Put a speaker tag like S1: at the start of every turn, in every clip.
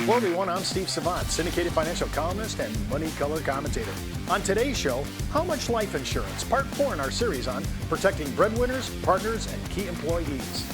S1: Well, everyone, I'm Steve Savant, syndicated financial columnist and money color commentator. On today's show, how much life insurance? Part 4 in our series on protecting breadwinners, partners, and key employees.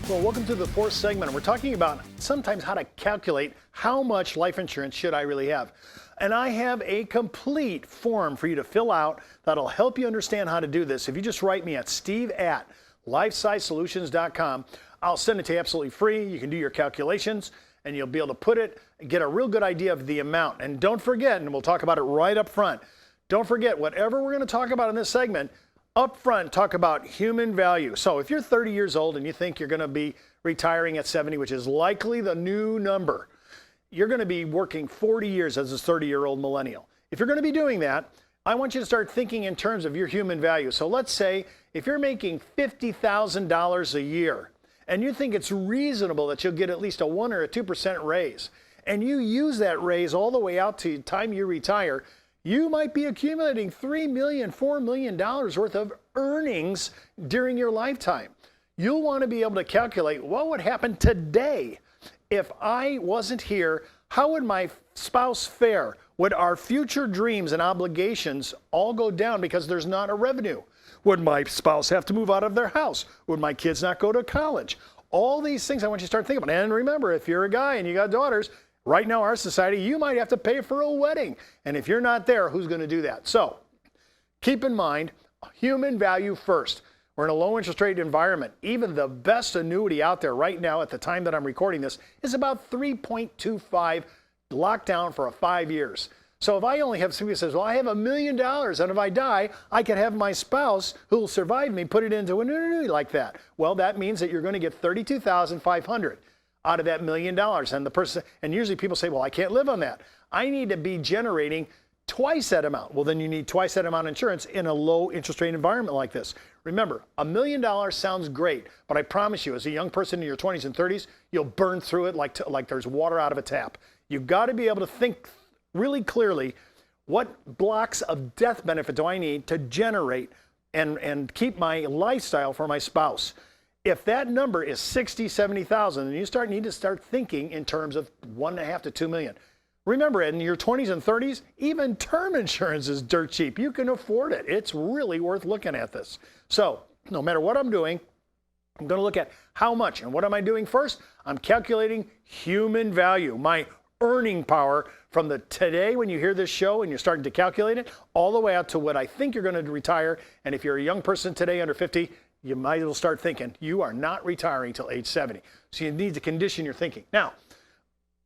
S1: Well, welcome to the 4th segment. We're talking about sometimes how to calculate how much life insurance should I really have. And I have a complete form for you to fill out that'll help you understand how to do this. If you just write me at steve@lifesizesolutions.com, I'll send it to you absolutely free. You can do your calculations and you'll be able to put it, get a real good idea of the amount. And don't forget, and we'll talk about it right up front, don't forget, whatever we're going to talk about in this segment, up front, talk about human value. So if you're 30 years old and you think you're going to be retiring at 70, which is likely the new number, you're going to be working 40 years as a 30-year-old millennial. If you're going to be doing that, I want you to start thinking in terms of your human value. So let's say if you're making $50,000 a year, and you think it's reasonable that you'll get at least a 1 or a 2% raise, and you use that raise all the way out to the time you retire, you might be accumulating $3 million, $4 million worth of earnings during your lifetime. You'll want to be able to calculate what would happen today if I wasn't here. How would my spouse fare? Would our future dreams and obligations all go down because there's not a revenue? Would my spouse have to move out of their house? Would my kids not go to college? All these things I want you to start thinking about. And remember, if you're a guy and you got daughters, right now our society, you might have to pay for a wedding. And if you're not there, who's going to do that? So keep in mind, human value first. We're in a low interest rate environment. Even the best annuity out there right now at the time that I'm recording this is about 3.25 locked down for 5 years. So if I only have somebody who says, well, I have $1 million, and if I die, I can have my spouse who will survive me put it into an annuity like that. Well, that means that you're going to get $32,500 out of that $1 million. And the person, and usually people say, well, I can't live on that. I need to be generating twice that amount. Well, then you need twice that amount of insurance in a low interest rate environment like this. Remember, $1 million sounds great, but I promise you, as a young person in your 20s and 30s, you'll burn through it like there's water out of a tap. You've got to be able to think really clearly, what blocks of death benefit do I need to generate and keep my lifestyle for my spouse? If that number is 60, 70,000, then you need to start thinking in terms of 1.5 to 2 million. Remember, in your 20s and 30s, even term insurance is dirt cheap. You can afford it. It's really worth looking at this. So no matter what I'm doing, I'm going to look at how much. And what am I doing first? I'm calculating human value, my earning power from the today when you hear this show and you're starting to calculate it all the way out to what I think you're going to retire. And if you're a young person today under 50, you might as well start thinking you are not retiring till age 70. So you need to condition your thinking. Now,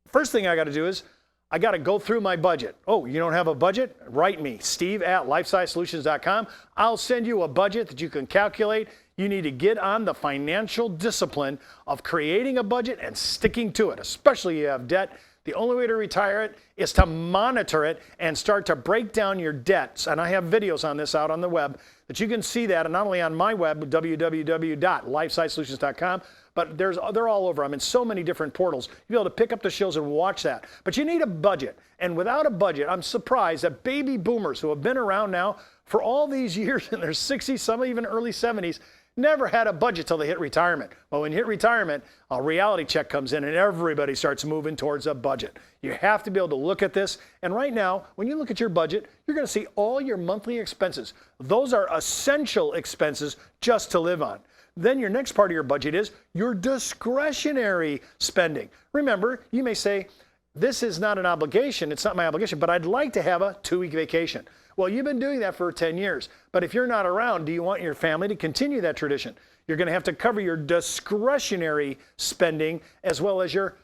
S1: first thing I got to do is I got to go through my budget. Oh, you don't have a budget? Write me, steve@lifesizesolutions.com. I'll send you a budget that you can calculate. You need to get on the financial discipline of creating a budget and sticking to it, especially if you have debt. The only way to retire it is to monitor it and start to break down your debts. And I have videos on this out on the web that you can see that, and not only on my web, www.lifesizesolutions.com, but they're all over. I'm in so many different portals. You'll be able to pick up the shows and watch that. But you need a budget. And without a budget, I'm surprised that baby boomers who have been around now for all these years in their 60s, some even early 70s, never had a budget till they hit retirement. Well, when you hit retirement, a reality check comes in and everybody starts moving towards a budget. You have to be able to look at this. And right now, when you look at your budget, you're going to see all your monthly expenses. Those are essential expenses just to live on. Then your next part of your budget is your discretionary spending. Remember, you may say, this is not an obligation, it's not my obligation, but I'd like to have a 2-week vacation. Well, you've been doing that for 10 years, but if you're not around, do you want your family to continue that tradition? You're going to have to cover your discretionary spending as well as your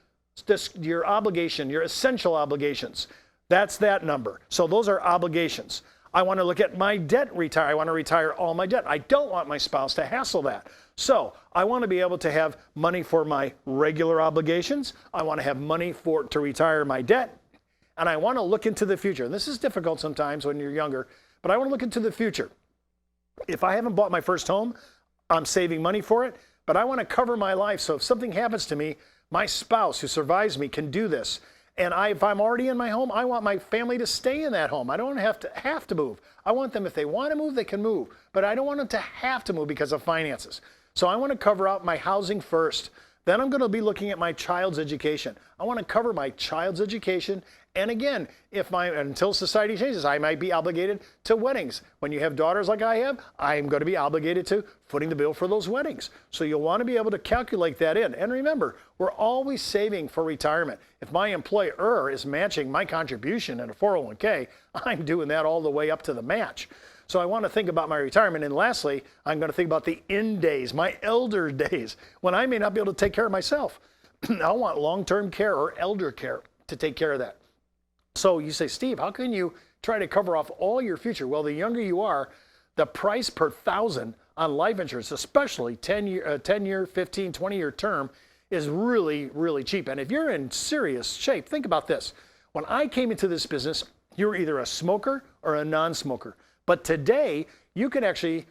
S1: obligation, your essential obligations. That's that number. So those are obligations. I want to look at my debt retire. I want to retire all my debt. I don't want my spouse to hassle that. So I want to be able to have money for my regular obligations. I want to have money to retire my debt. And I want to look into the future. And this is difficult sometimes when you're younger, but I want to look into the future. If I haven't bought my first home, I'm saving money for it, but I want to cover my life. So if something happens to me, my spouse who survives me can do this. And if I'm already in my home, I want my family to stay in that home. I don't have to move. I want them, if they want to move, they can move. But I don't want them to have to move because of finances. So I want to cover out my housing first. Then I'm going to be looking at my child's education. I want to cover my child's education. And again, until society changes, I might be obligated to weddings. When you have daughters like I have, I'm going to be obligated to footing the bill for those weddings. So you'll want to be able to calculate that in. And remember, we're always saving for retirement. If my employer is matching my contribution in a 401k, I'm doing that all the way up to the match. So I want to think about my retirement. And lastly, I'm going to think about the end days, my elder days, when I may not be able to take care of myself. I want long-term care or elder care to take care of that. So you say, Steve, how can you try to cover off all your future? Well, the younger you are, the price per thousand on life insurance, especially 10-year, 15, 20-year term, is really, really cheap. And if you're in serious shape, think about this. When I came into this business, you were either a smoker or a non-smoker. But today, you can actually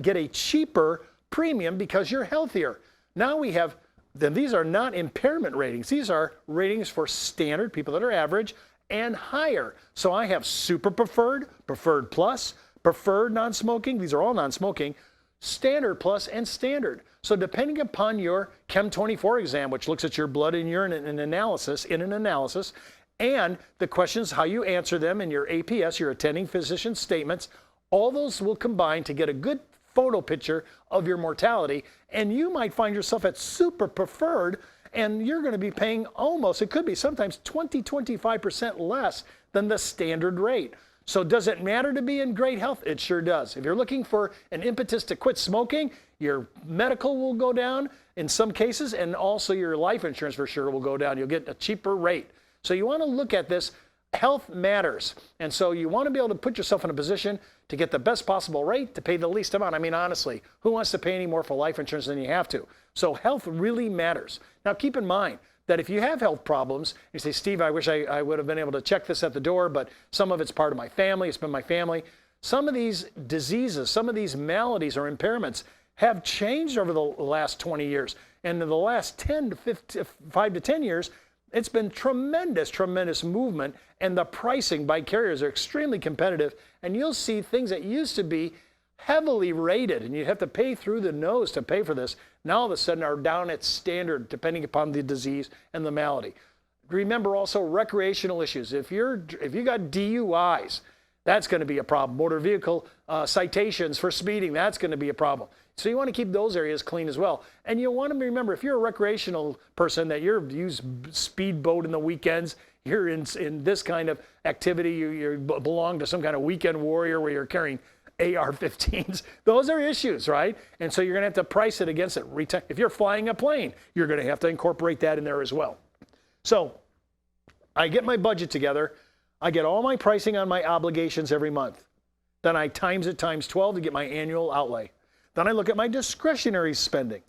S1: get a cheaper premium because you're healthier. Now we have, then these are not impairment ratings. These are ratings for standard, people that are average, and higher. So I have super preferred, preferred plus, preferred non-smoking. These are all non-smoking, standard plus, and standard. So depending upon your Chem 24 exam, which looks at your blood and urine in an analysis, and the questions, how you answer them in your APS, your attending physician statements, all those will combine to get a good photo picture of your mortality. And you might find yourself at super preferred, and you're going to be paying almost, it could be sometimes 20-25% less than the standard rate. So does it matter to be in great health? It sure does. If you're looking for an impetus to quit smoking, your medical will go down in some cases, and also your life insurance for sure will go down. You'll get a cheaper rate. So you want to look at this. Health matters. And so you want to be able to put yourself in a position to get the best possible rate to pay the least amount. I mean, honestly, who wants to pay any more for life insurance than you have to? So health really matters. Now, keep in mind that if you have health problems, you say, Steve, I wish I would have been able to check this at the door, but some of it's part of my family. It's been my family. Some of these diseases, some of these maladies or impairments have changed over the last 20 years. And in the last 5 to 10 years, it's been tremendous, tremendous movement, and the pricing by carriers are extremely competitive. And you'll see things that used to be heavily rated, and you'd have to pay through the nose to pay for this, now all of a sudden are down at standard, depending upon the disease and the malady. Remember also recreational issues. If you got DUIs, that's going to be a problem. Motor vehicle citations for speeding, that's going to be a problem. So you want to keep those areas clean as well. And you want to remember, if you're a recreational person that you use speedboat in the weekends, you're in this kind of activity, you belong to some kind of weekend warrior where you're carrying AR-15s, those are issues, right? And so you're going to have to price it against it. If you're flying a plane, you're going to have to incorporate that in there as well. So I get my budget together. I get all my pricing on my obligations every month. Then I times it times 12 to get my annual outlay. Then I look at my discretionary spending.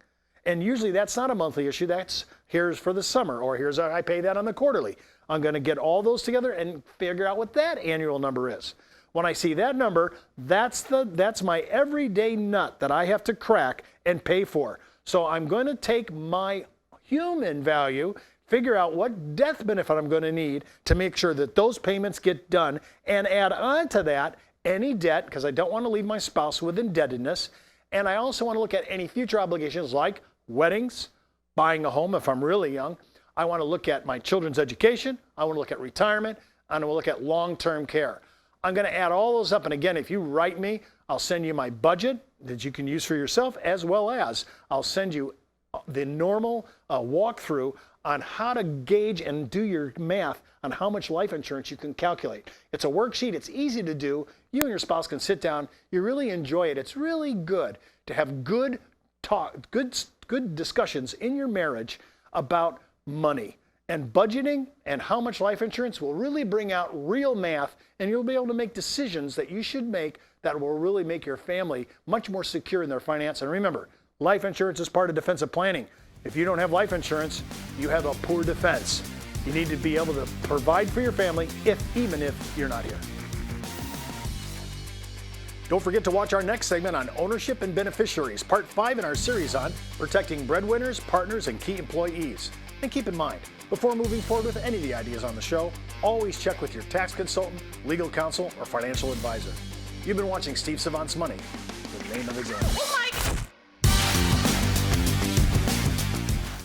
S1: And usually that's not a monthly issue. That's here's for the summer, or I pay that on the quarterly. I'm going to get all those together and figure out what that annual number is. When I see that number, that's my everyday nut that I have to crack and pay for. So I'm going to take my human value, figure out what death benefit I'm going to need to make sure that those payments get done, and add on to that any debt, because I don't want to leave my spouse with indebtedness. And I also want to look at any future obligations like weddings, buying a home if I'm really young. I want to look at my children's education. I want to look at retirement. I want to look at long-term care. I'm going to add all those up. And again, if you write me, I'll send you my budget that you can use for yourself, as well as I'll send you the normal walkthrough on how to gauge and do your math on how much life insurance you can calculate. It's a worksheet. It's easy to do. You and your spouse can sit down. You really enjoy it. It's really good to have good talk, good discussions in your marriage about money. And budgeting and how much life insurance will really bring out real math, and you'll be able to make decisions that you should make that will really make your family much more secure in their finance. And remember, life insurance is part of defensive planning. If you don't have life insurance, you have a poor defense. You need to be able to provide for your family even if you're not here. Don't forget to watch our next segment on ownership and beneficiaries, part 5 in our series on protecting breadwinners, partners, and key employees. And keep in mind, before moving forward with any of the ideas on the show, always check with your tax consultant, legal counsel, or financial advisor. You've been watching Steve Savant's Money, the name of the game.